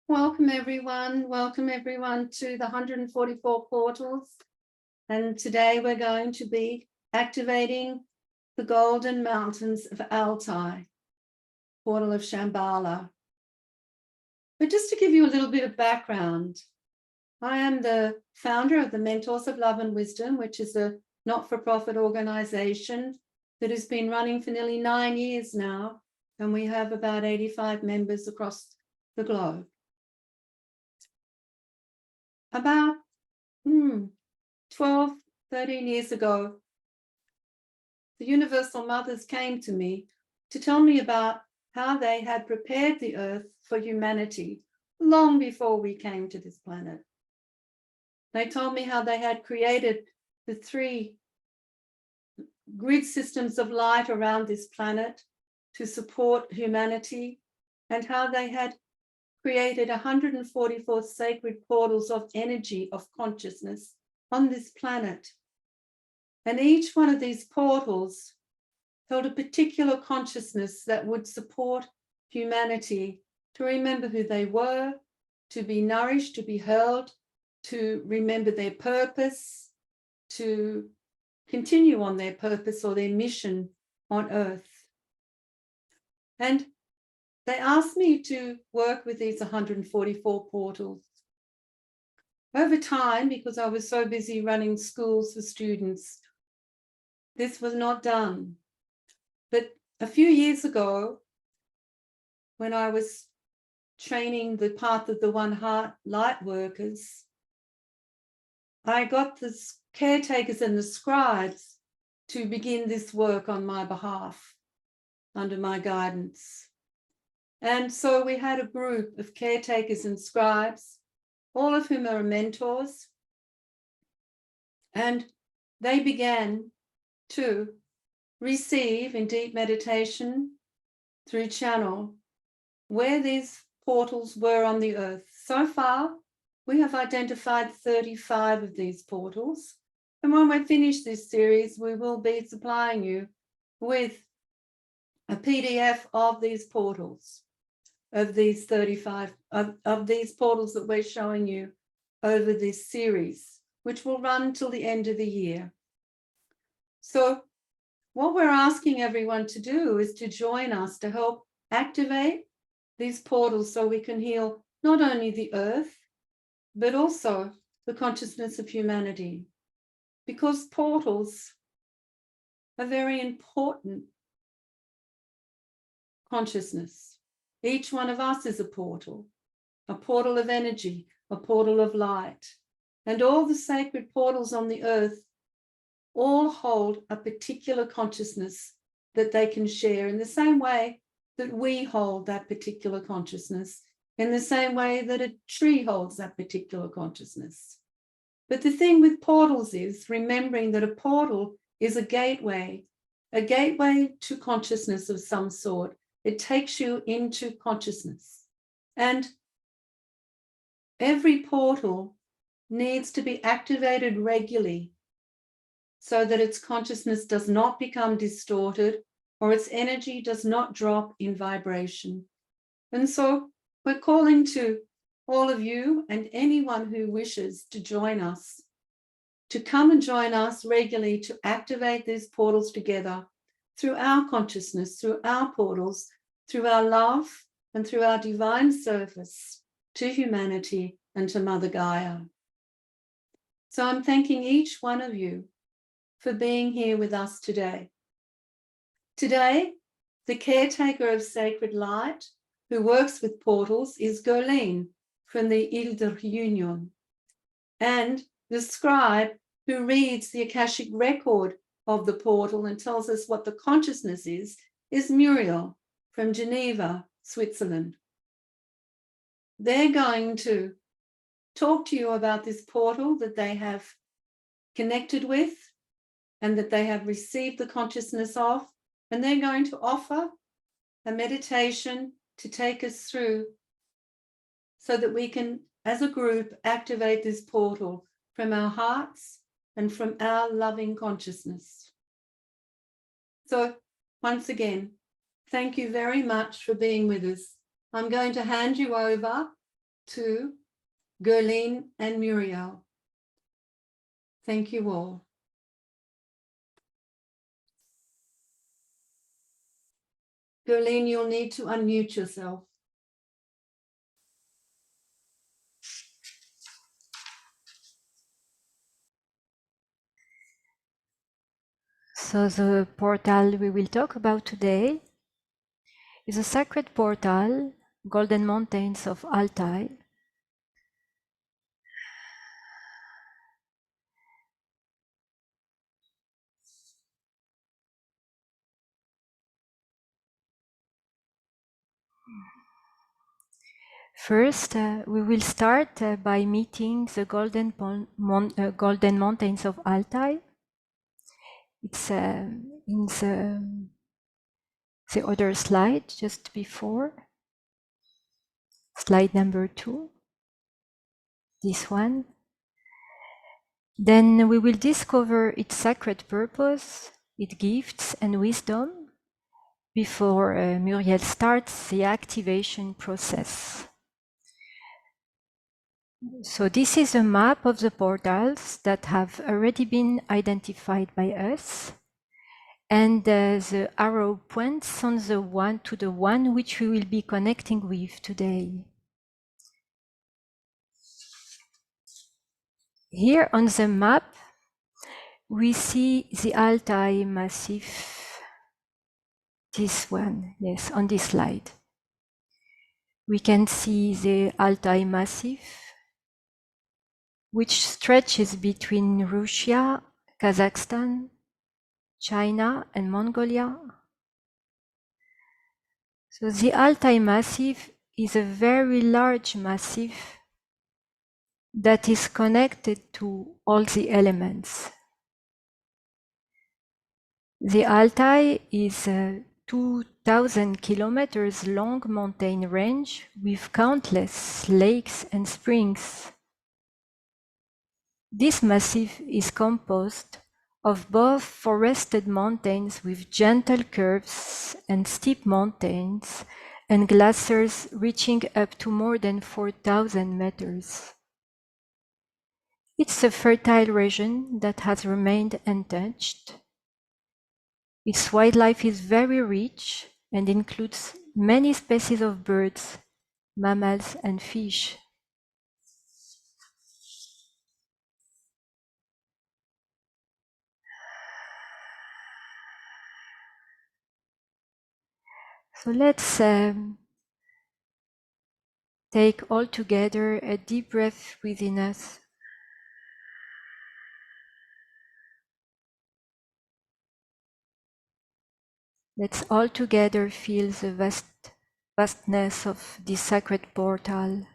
Welcome everyone to the 144 portals. And today we're going to be activating the Golden Mountains of Altai, portal of Shambhala. But just to give you a little bit of background, I am the founder of the Mentors of Love and Wisdom, which is a not-for-profit organization that has been running for nearly 9 years now. And we have about 85 members across the globe. About 12, 13 years ago, the Universal Mothers came to me to tell me about how they had prepared the earth for humanity long before we came to this planet. They told me how they had created the 3 grid systems of light around this planet to support humanity, and how they had created 144 sacred portals of energy of consciousness on this planet. And each one of these portals held a particular consciousness that would support humanity to remember who they were, to be nourished, to be held, to remember their purpose, to continue on their purpose or their mission on earth. And they asked me to work with these 144 portals. Over time, because I was so busy running schools for students, this was not done. But a few years ago, when I was training the path of the One Heart light workers, I got the caretakers and the scribes to begin this work on my behalf, under my guidance. And so we had a group of caretakers and scribes, all of whom are mentors. And they began to receive in deep meditation through channel where these portals were on the earth. So far, we have identified 35 of these portals. And when we finish this series, we will be supplying you with a PDF of these portals, of these 35, of these portals that we're showing you over this series, which will run till the end of the year. So what we're asking everyone to do is to join us to help activate these portals so we can heal not only the earth, but also the consciousness of humanity. Because portals are very important consciousness. Each one of us is a portal of energy, a portal of light. And all the sacred portals on the earth all hold a particular consciousness that they can share in the same way that we hold that particular consciousness, in the same way that a tree holds that particular consciousness. But the thing with portals is remembering that a portal is a gateway to consciousness of some sort. It takes you into consciousness. And every portal needs to be activated regularly so that its consciousness does not become distorted or its energy does not drop in vibration. And so we're calling to all of you and anyone who wishes to join us, to come and join us regularly to activate these portals together through our consciousness, through our portals, through our love, and through our divine service to humanity and to Mother Gaia. So I'm thanking each one of you for being here with us today. Today, the caretaker of sacred light who works with portals is Gurleen from the Ile de Réunion. And the scribe who reads the Akashic Record of the portal and tells us what the consciousness is Murielle from Geneva, Switzerland. They're going to talk to you about this portal that they have connected with and that they have received the consciousness of, and they're going to offer a meditation to take us through so that we can, as a group, activate this portal from our hearts and from our loving consciousness. So once again, thank you very much for being with us. I'm going to hand you over to Gurleen and Murielle. Thank you all. Gurleen, you'll need to unmute yourself. So the portal we will talk about today is a sacred portal, Golden Mountains of Altai. First, we will start by meeting the Golden Mountains of Altai. It's in the other slide just before, slide number 2, this one. Then we will discover its sacred purpose, its gifts and wisdom before Murielle starts the activation process. So this is a map of the portals that have already been identified by us. And the arrow points on the one which we will be connecting with today. Here on the map, we see the Altai Massif. This one, yes, on this slide. We can see the Altai Massif, which stretches between Russia, Kazakhstan, China, and Mongolia. So the Altai Massif is a very large massif that is connected to all the elements. The Altai is a 2,000 kilometers long mountain range with countless lakes and springs. This massif is composed of both forested mountains with gentle curves and steep mountains and glaciers reaching up to more than 4,000 meters. It's a fertile region that has remained untouched. Its wildlife is very rich and includes many species of birds, mammals, and fish. So let's take all together a deep breath within us. Let's all together feel the vastness of this sacred portal.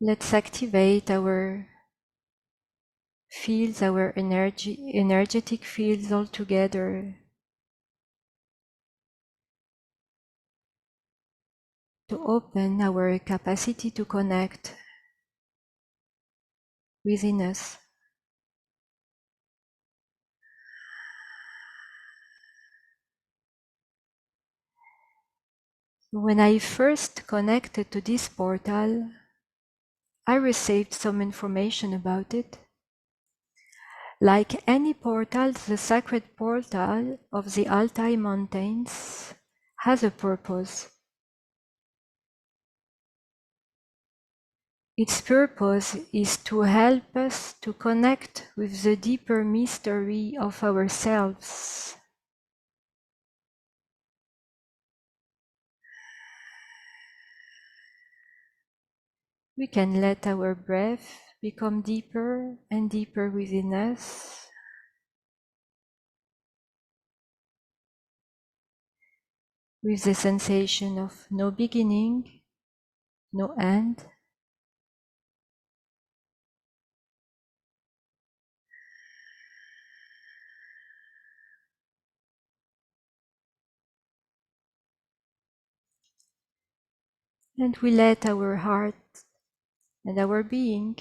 Let's activate our fields, our energetic fields all together to open our capacity to connect within us. When I first connected to this portal, I received some information about it. Like any portal, the sacred portal of the Altai Mountains has a purpose. Its purpose is to help us to connect with the deeper mystery of ourselves. We can let our breath become deeper and deeper within us. With the sensation of no beginning, no end. And we let our heart and our being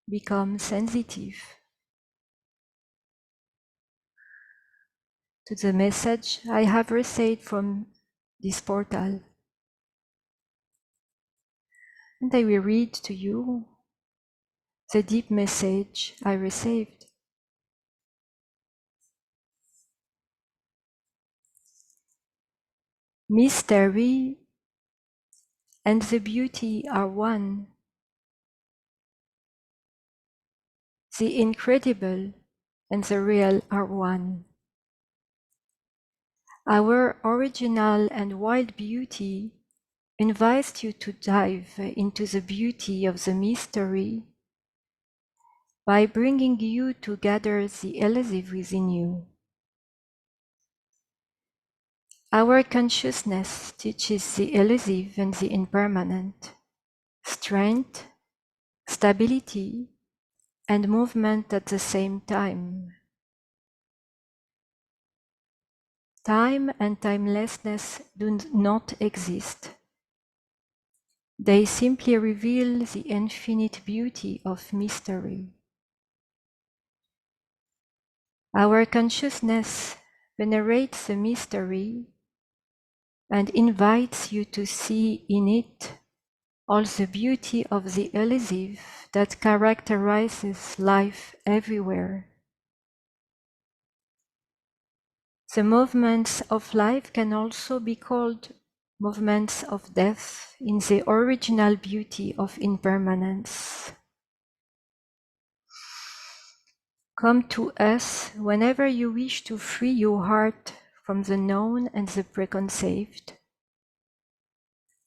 become sensitive to the message I have received from this portal. And I will read to you the deep message I received. Mystery and the beauty are one. The incredible and the real are one. Our original and wild beauty invites you to dive into the beauty of the mystery by bringing you to gather the elusive within you. Our consciousness teaches the elusive and the impermanent, strength, stability, and movement at the same time. Time and timelessness do not exist. They simply reveal the infinite beauty of mystery. Our consciousness venerates the mystery and invites you to see in it all the beauty of the elusive that characterizes life everywhere. The movements of life can also be called movements of death in the original beauty of impermanence. Come to us whenever you wish to free your heart from the known and the preconceived.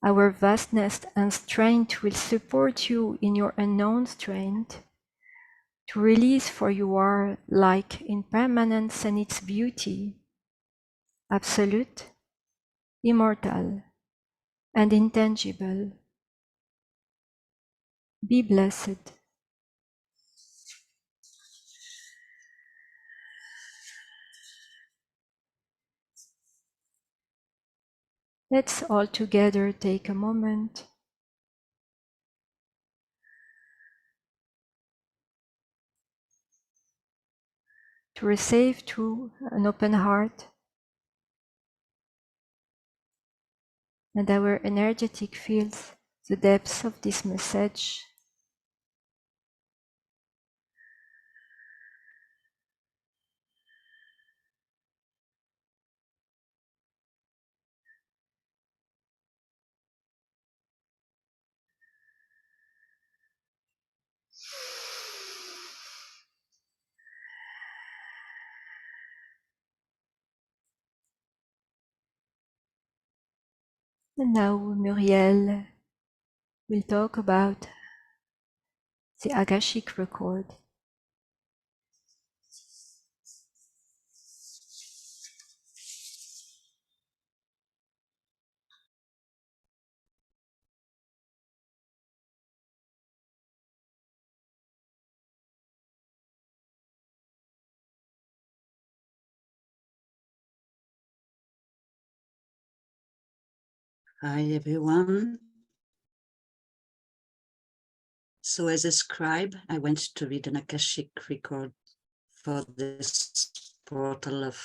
Our vastness and strength will support you in your unknown strength to release, for you are like impermanence and its beauty, absolute, immortal, and intangible. Be blessed. Let's all together take a moment to receive through an open heart and our energetic fields the depths of this message. And now Murielle will talk about the Akashic Record. Hi everyone. So as a scribe, I went to read an Akashic record for this portal of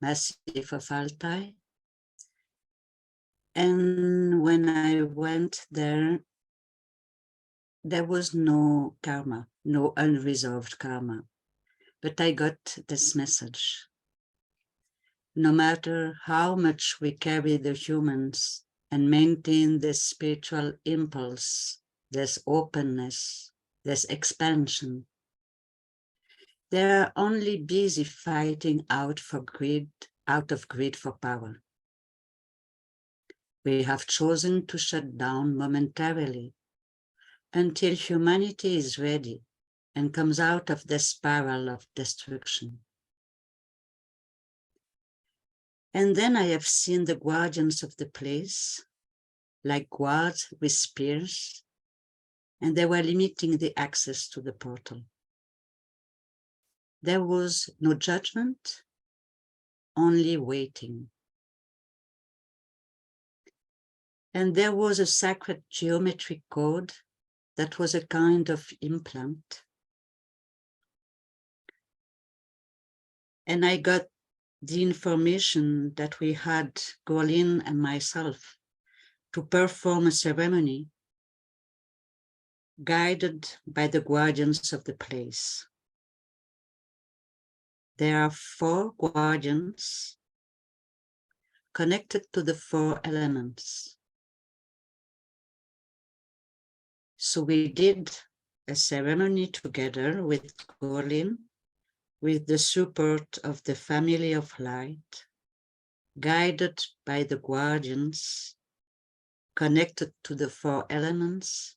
Massive of Altai. And when I went there, there was no karma, no unresolved karma. But I got this message. No matter how much we carry the humans and maintain this spiritual impulse, this openness, this expansion, they are only busy fighting out of greed for power. We have chosen to shut down momentarily until humanity is ready and comes out of this spiral of destruction. And then I have seen the guardians of the place, like guards with spears, and they were limiting the access to the portal. There was no judgment, only waiting. And there was a sacred geometric code that was a kind of implant. And I got the information that we had, Gurleen and myself, to perform a ceremony guided by the guardians of the place. There are 4 guardians connected to the 4 elements. So we did a ceremony together with Gurleen, with the support of the family of light, guided by the guardians, connected to the 4 elements.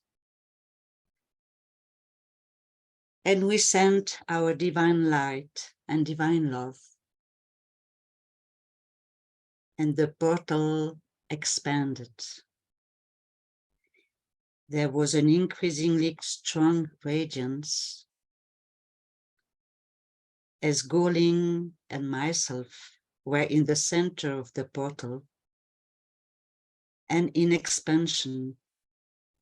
And we sent our divine light and divine love. And the portal expanded. There was an increasingly strong radiance as Gurleen and myself were in the center of the portal and in expansion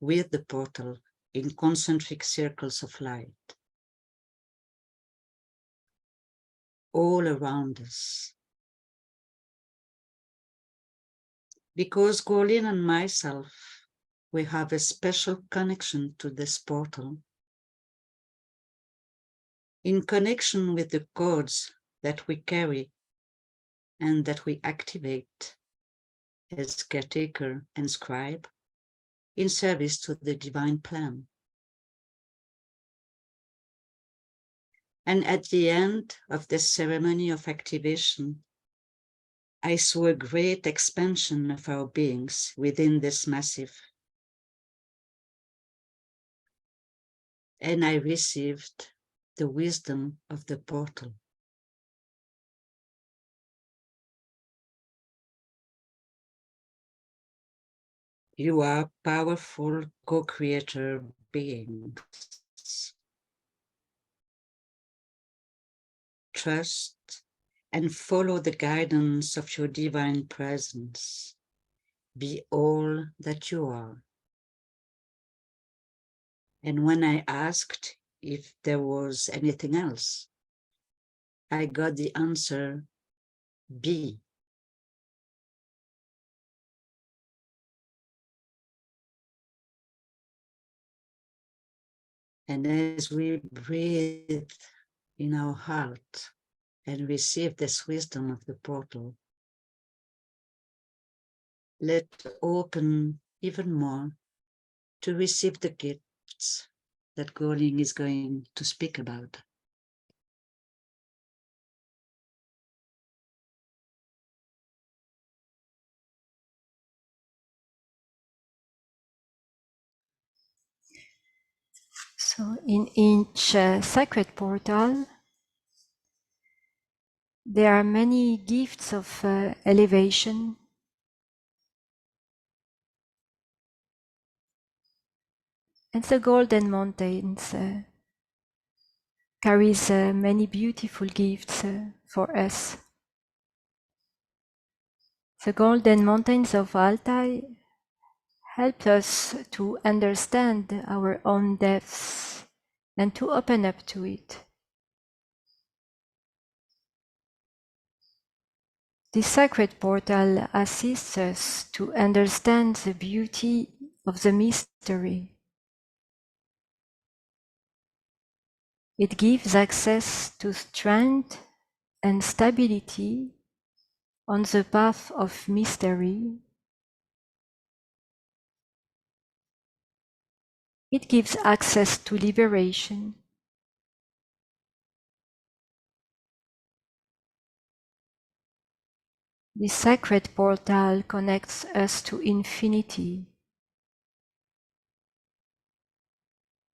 with the portal in concentric circles of light all around us. Because Gurleen and myself, we have a special connection to this portal, in connection with the codes that we carry and that we activate as Caretaker and Scribe in service to the divine plan. And at the end of this ceremony of activation, I saw a great expansion of our beings within this massive. And I received the wisdom of the portal. You are powerful co-creator beings. Trust and follow the guidance of your divine presence. Be all that you are. And when I asked if there was anything else, I got the answer, be. And as we breathe in our heart and receive this wisdom of the portal, let's open even more to receive the gifts that Gurleen is going to speak about. So in each sacred portal, there are many gifts of elevation. And the Golden Mountains carries many beautiful gifts for us. The Golden Mountains of Altai help us to understand our own depths and to open up to it. This sacred portal assists us to understand the beauty of the mystery. It gives access to strength and stability on the path of mystery. It gives access to liberation. This sacred portal connects us to infinity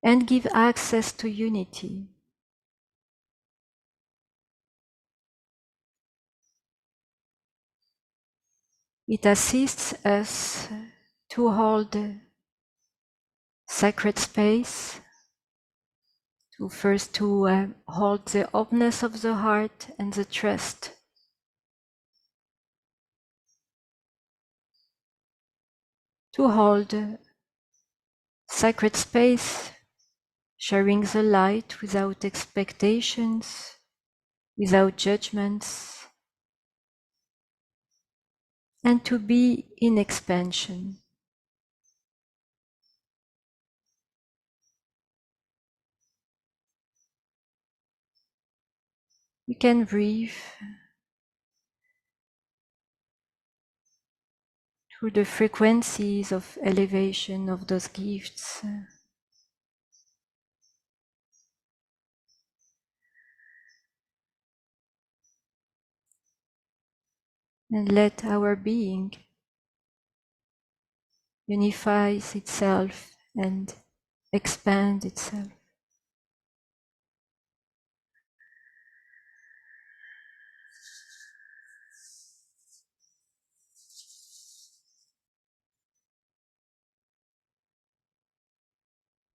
and gives access to unity. It assists us to hold sacred space, to first hold the openness of the heart and the trust. To hold sacred space, sharing the light without expectations, without judgments, and to be in expansion. We can breathe through the frequencies of elevation of those gifts. And let our being unifies itself and expand itself.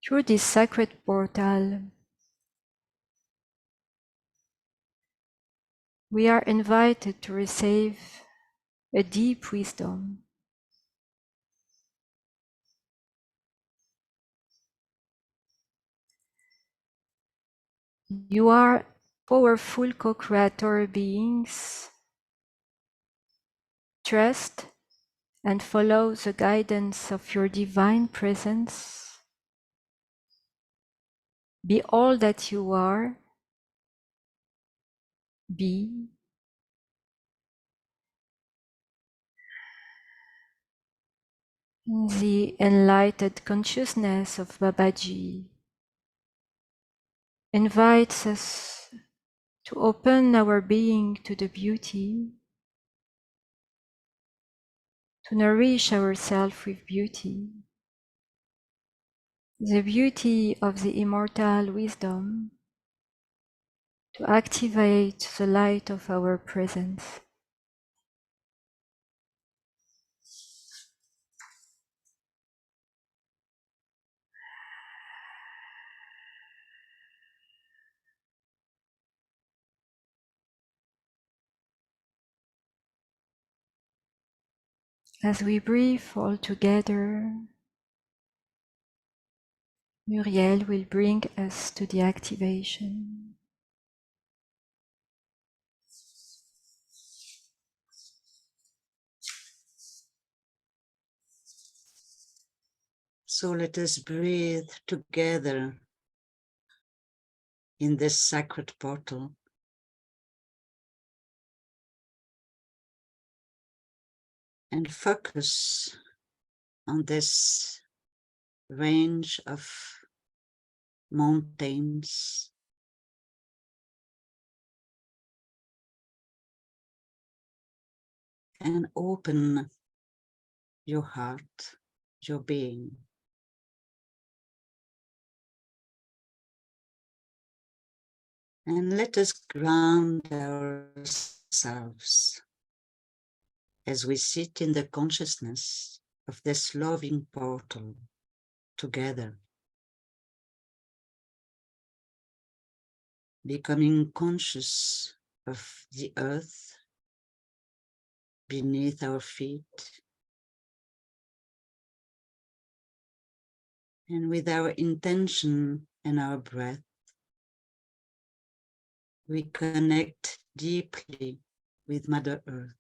Through this sacred portal, we are invited to receive a deep wisdom. You are powerful co-creator beings. Trust and follow the guidance of your divine presence. Be all that you are. Be. The enlightened consciousness of Babaji invites us to open our being to the beauty, to nourish ourselves with beauty, the beauty of the immortal wisdom, to activate the light of our presence. As we breathe all together, Murielle will bring us to the activation. So let us breathe together in this sacred portal. And focus on this range of mountains and open your heart, your being. And let us ground ourselves as we sit in the consciousness of this loving portal together, becoming conscious of the earth beneath our feet, and with our intention and our breath, we connect deeply with Mother Earth.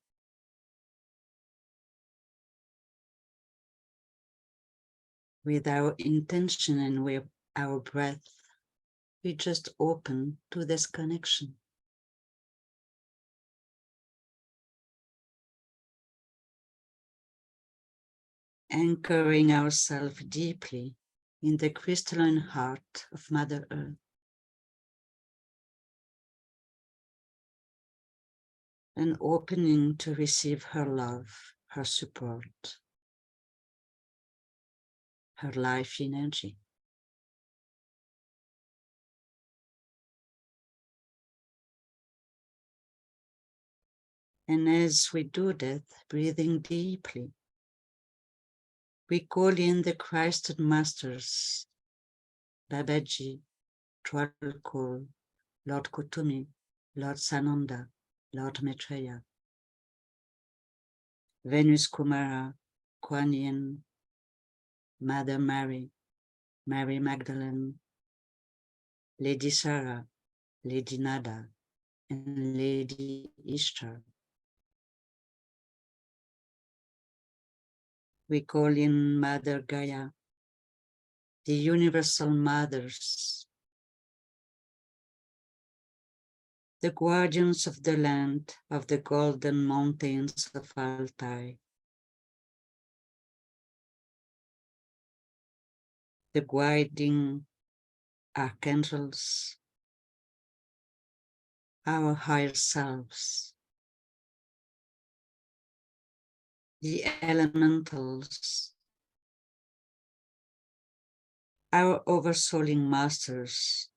With our intention and with our breath, we just open to this connection. Anchoring ourselves deeply in the crystalline heart of Mother Earth. And opening to receive her love, her support, her life energy. And as we do that, breathing deeply, we call in the Christed Masters, Babaji, Twalkol, Lord Kutumi, Lord Sananda, Lord Maitreya, Venus Kumara, Kuan Yin, Mother Mary, Mary Magdalene, Lady Sarah, Lady Nada, and Lady Ishtar. We call in Mother Gaia, the universal mothers, the guardians of the land of the golden mountains of Altai, the guiding archangels, our higher selves, the elementals, our oversouling masters,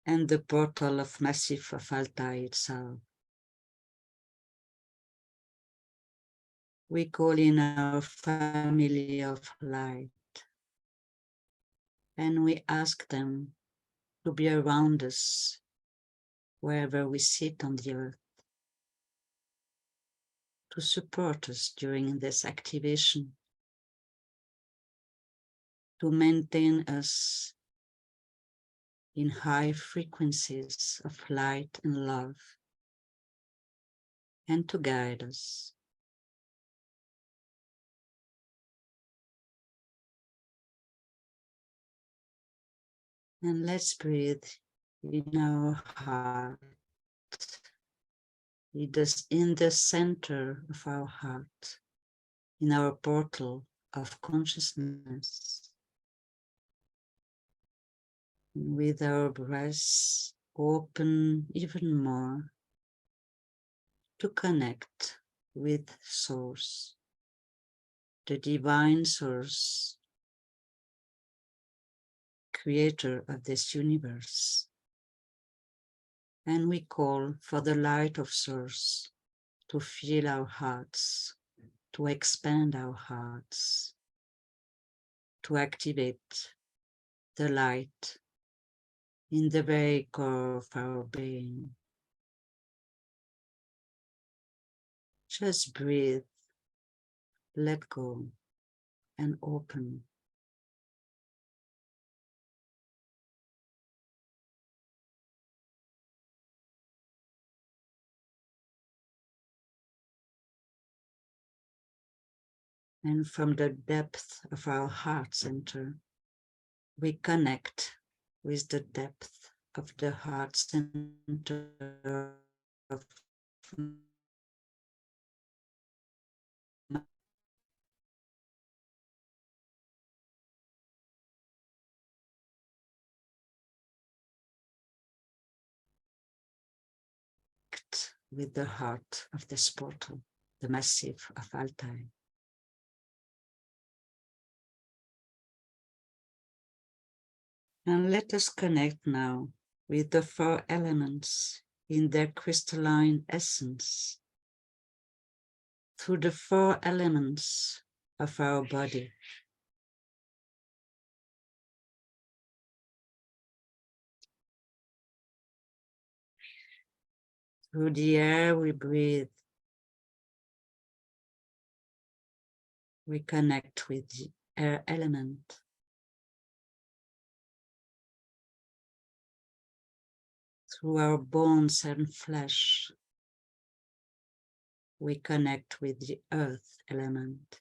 and the portal of Massif of Altai itself. We call in our family of light, and we ask them to be around us wherever we sit on the earth, to support us during this activation, to maintain us in high frequencies of light and love, and to guide us. And let's breathe in our heart, in the center of our heart, in our portal of consciousness. With our breaths open even more to connect with Source, the divine Source, creator of this universe. And we call for the light of Source to fill our hearts, to expand our hearts, to activate the light in the very core of our being. Just breathe, let go, and open. And from the depth of our heart center, we connect with the depth of the heart center of with the heart of this portal, the Massif of Altai. And let us connect now with the 4 elements in their crystalline essence, through the 4 elements of our body. Through the air we breathe, we connect with the air element. Through our bones and flesh, we connect with the earth element.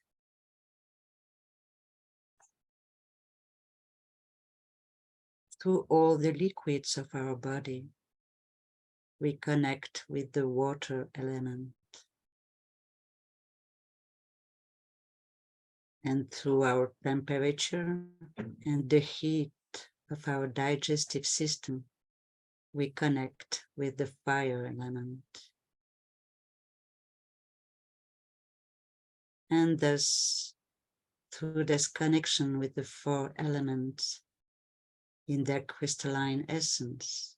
Through all the liquids of our body, we connect with the water element. And through our temperature and the heat of our digestive system, we connect with the fire element. And thus, through this connection with the 4 elements in their crystalline essence,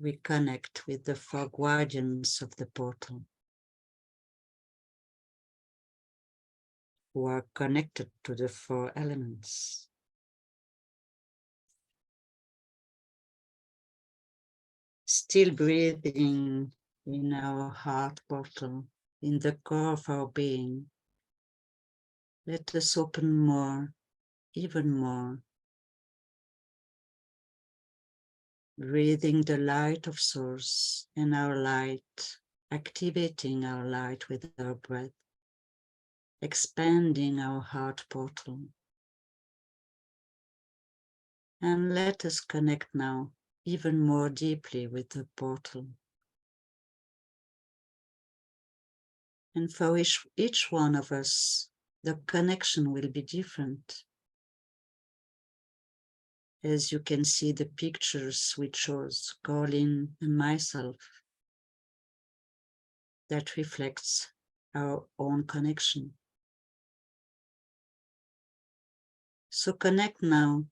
we connect with the 4 guardians of the portal, who are connected to the 4 elements. Still breathing in our heart portal, in the core of our being, Let us open more, even more, breathing the light of Source and our light, activating our light with our breath, expanding our heart portal. And let us connect now even more deeply with the portal. And for each one of us, the connection will be different. As you can see the pictures we chose, Gurleen and myself, that reflects our own connection. So connect now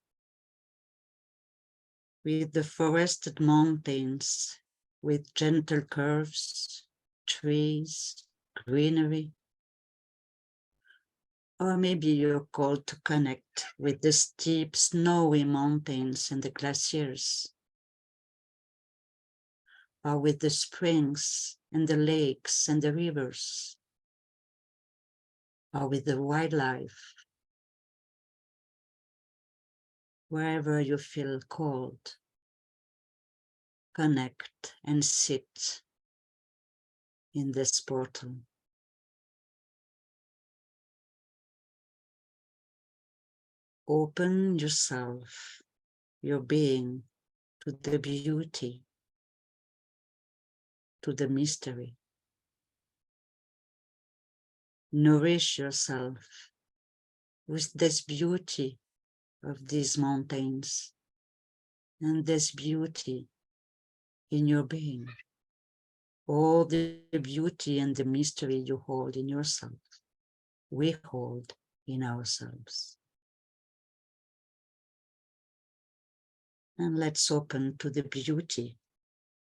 with the forested mountains, with gentle curves, trees, greenery. Or maybe you're called to connect with the steep, snowy mountains and the glaciers, or with the springs and the lakes and the rivers, or with the wildlife. Wherever you feel called, connect and sit in this portal. Open yourself, your being, to the beauty, to the mystery. Nourish yourself with this beauty of these mountains and this beauty in your being. All the beauty and the mystery you hold in yourself, we hold in ourselves. And let's open to the beauty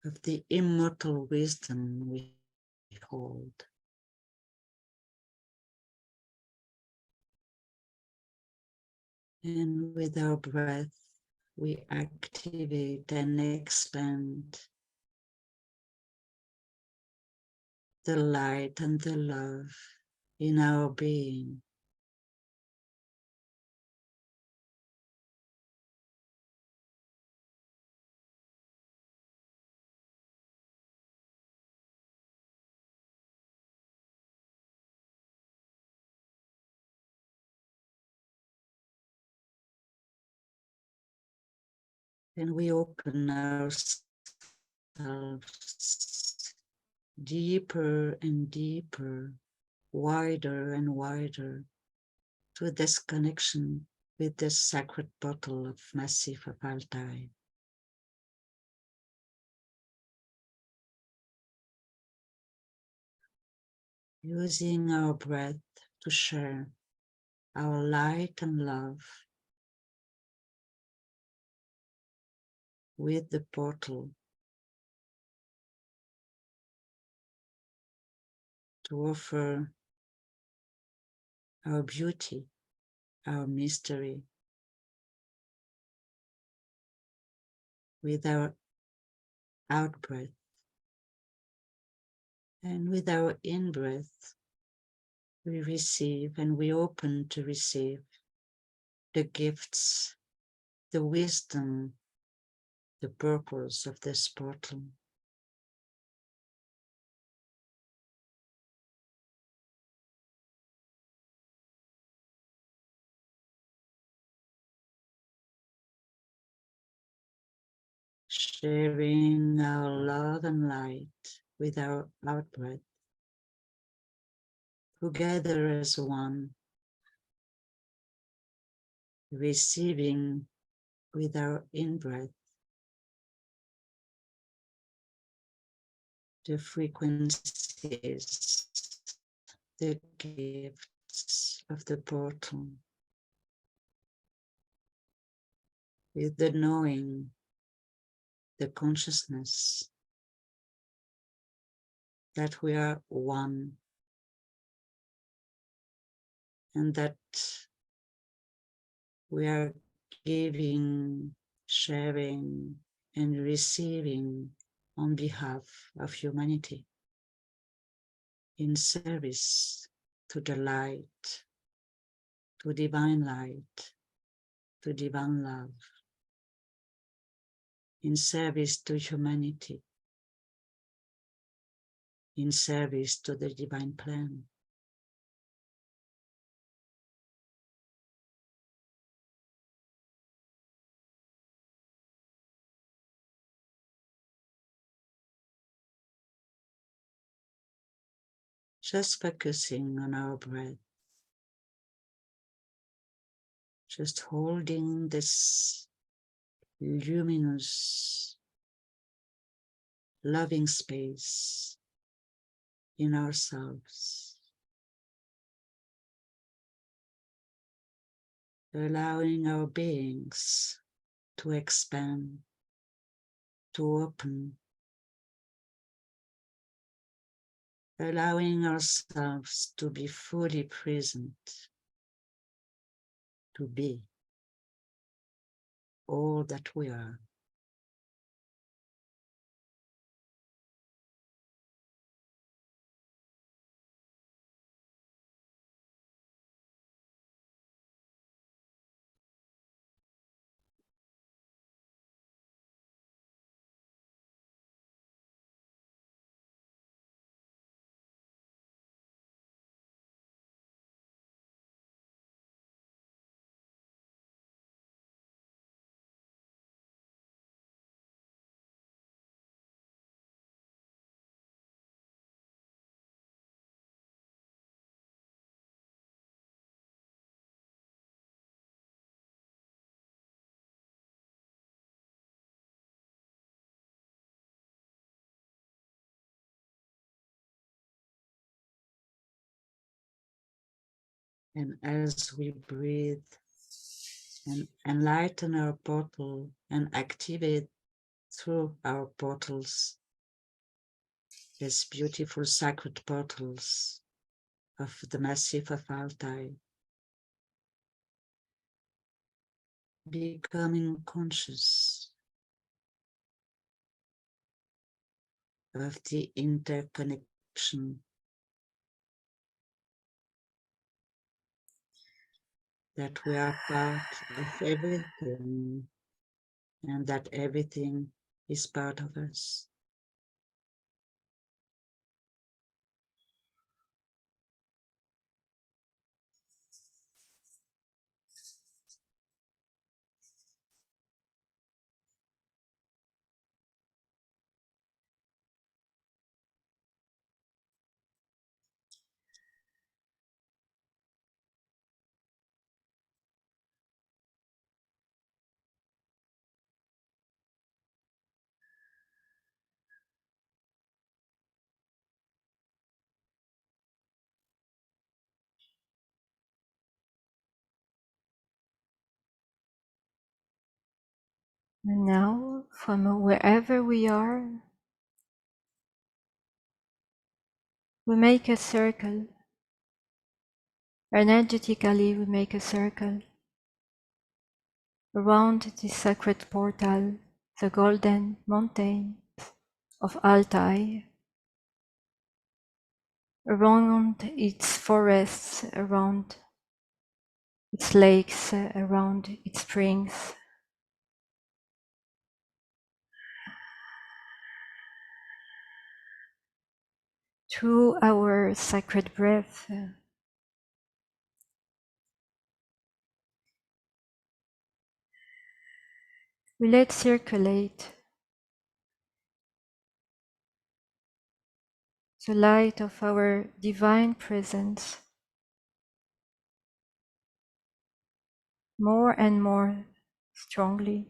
of the immortal wisdom we hold. And with our breath, we activate and expand the light and the love in our being. And we open ourselves deeper and deeper, wider and wider, to this connection with this sacred bottle of Massif of Altai. Using our breath to share our light and love with the portal, to offer our beauty, our mystery, with our out-breath. And with our in-breath, we receive and we open to receive the gifts, the wisdom, the purpose of this portal. Sharing our love and light with our out-breath, together as one, receiving with our in-breath the frequencies, the gifts of the portal, with the knowing, the consciousness that we are one, and that we are giving, sharing, and receiving on behalf of humanity, in service to the light, to divine light, to divine love, in service to humanity, in service to the divine plan. Just focusing on our breath, just holding this luminous, loving space in ourselves, allowing our beings to expand, to open, allowing ourselves to be fully present, to be all that we are. And as we breathe and enlighten our portal and activate through our portals, these beautiful sacred portals of the Massif of Altai, becoming conscious of the interconnection that we are part of everything and that everything is part of us. And now, from wherever we are, we make a circle. Energetically, we make a circle around this sacred portal, the golden mountain of Altai, around its forests, around its lakes, around its springs. Through our sacred breath, we let circulate the light of our divine presence more and more strongly.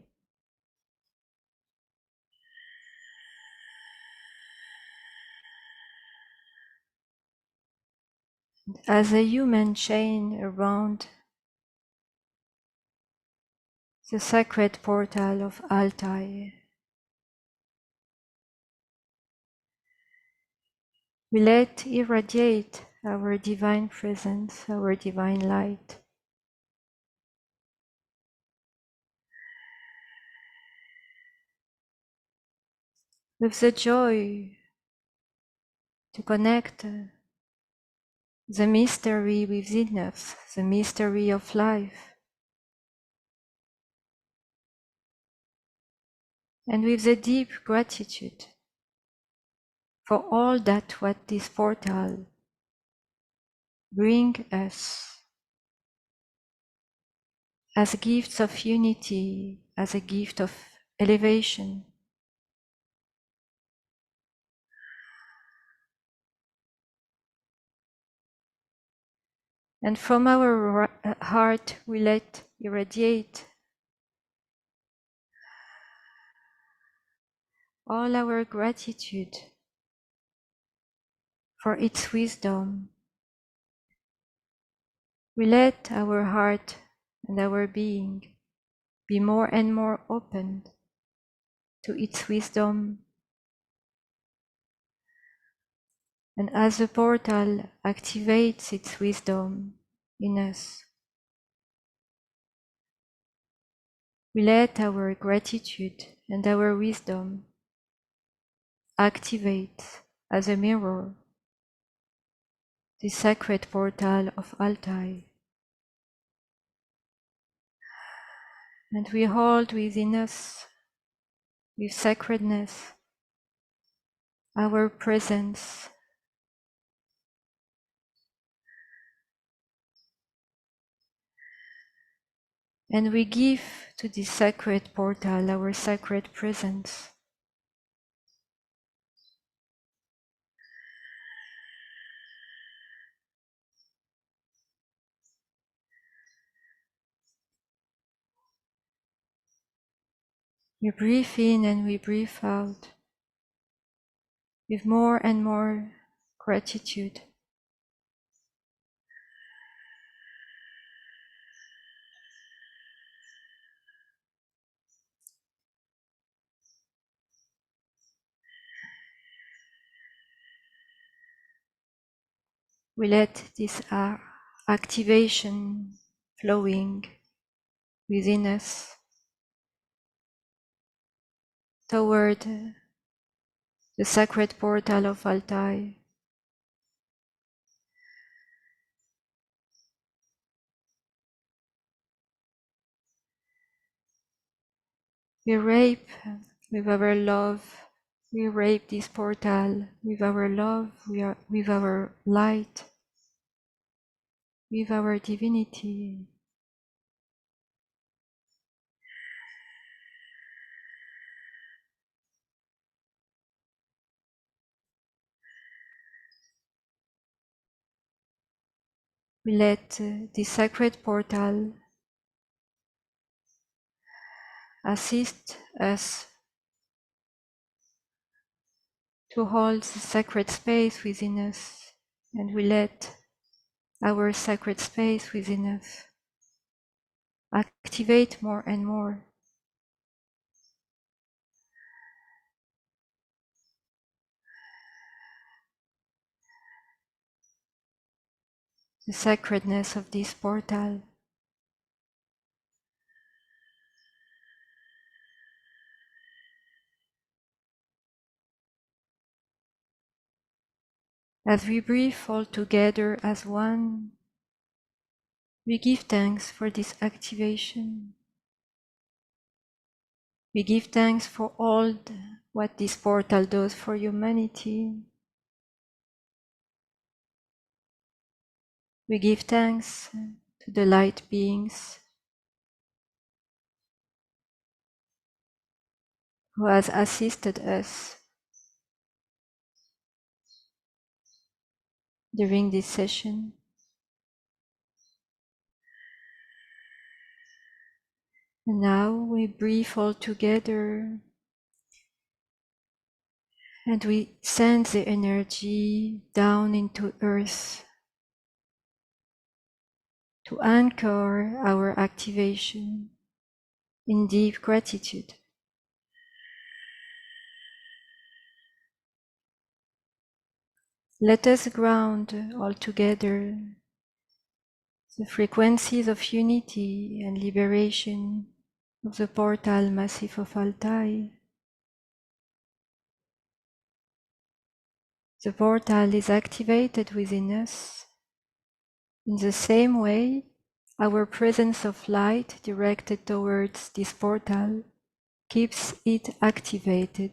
As a human chain around the sacred portal of Altai, we let irradiate our divine presence, our divine light. With the joy to connect the mystery within us, the mystery of life. And with the deep gratitude for all that what this portal brings us as gifts of unity, as a gift of elevation. And from our heart we let irradiate all our gratitude for its wisdom. We let our heart and our being be more and more open to its wisdom. And as the portal activates its wisdom in us, we let our gratitude and our wisdom activate as a mirror the sacred portal of Altai. And we hold within us, with sacredness, our presence. And we give to this sacred portal our sacred presence. We breathe in and we breathe out with more and more gratitude. We let this activation flowing within us toward the sacred portal of Altai. We rape with our love, we rape this portal with our love, with our light, with our divinity. We let the sacred portal assist us to hold the sacred space within us, and we let our sacred space within us activate more and more. The sacredness of this portal. As we breathe all together as one, we give thanks for this activation. We give thanks for all what this portal does for humanity. We give thanks to the light beings who has assisted us during this session. And now we breathe all together and we send the energy down into earth to anchor our activation in deep gratitude. Let us ground all together the frequencies of unity and liberation of the portal massive of Altai. The portal is activated within us In the same way, our presence of light directed towards this portal keeps it activated.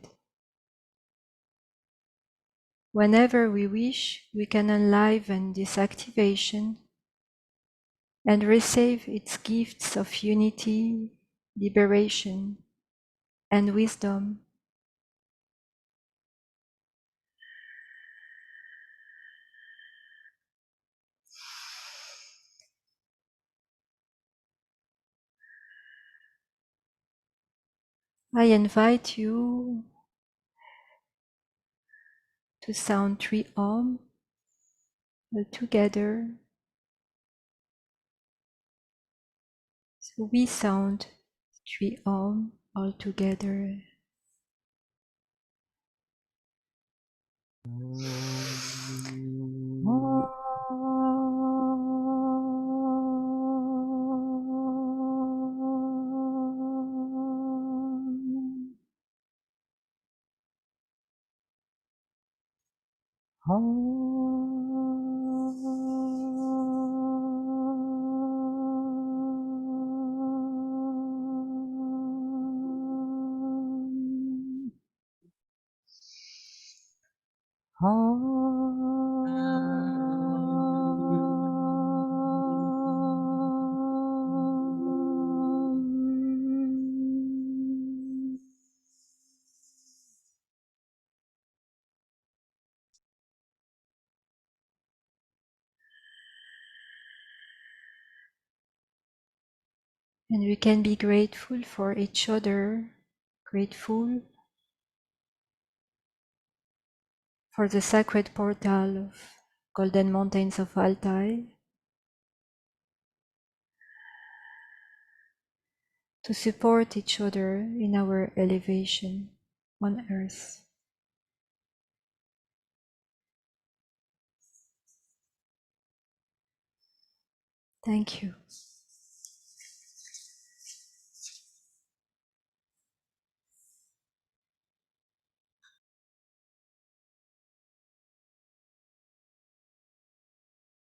Whenever we wish, we can enliven this activation and receive its gifts of unity, liberation, and wisdom. I invite you to sound 3 Om all together. So we sound 3 Om all together. And we can be grateful for each other, grateful for the sacred portal of Golden Mountains of Altai, to support each other in our elevation on earth. Thank you.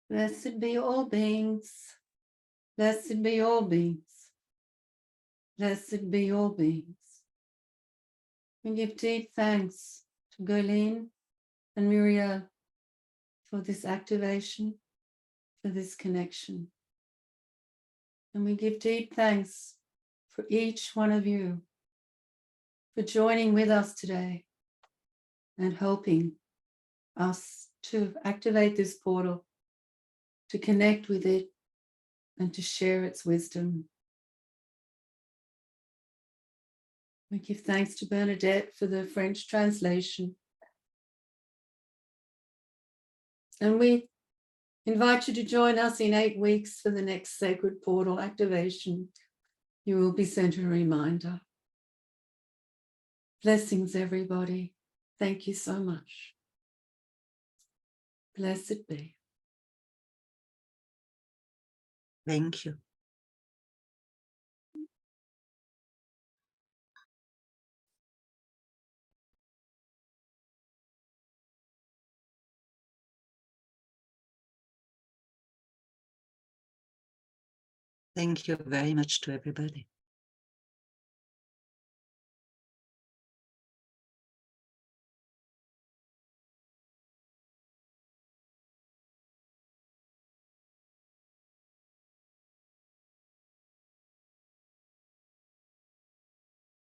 Blessed be all beings. Blessed be all beings. Blessed be all beings. We give deep thanks to Gurleen and Murielle for this activation, for this connection. And we give deep thanks for each one of you for joining with us today and helping us to activate this portal, to connect with it, and to share its wisdom. We give thanks to Bernadette for the French translation. And we invite you to join us in 8 weeks for the next sacred portal activation. You will be sent a reminder. Blessings, everybody. Thank you so much. Blessed be. Thank you. Thank you very much to everybody.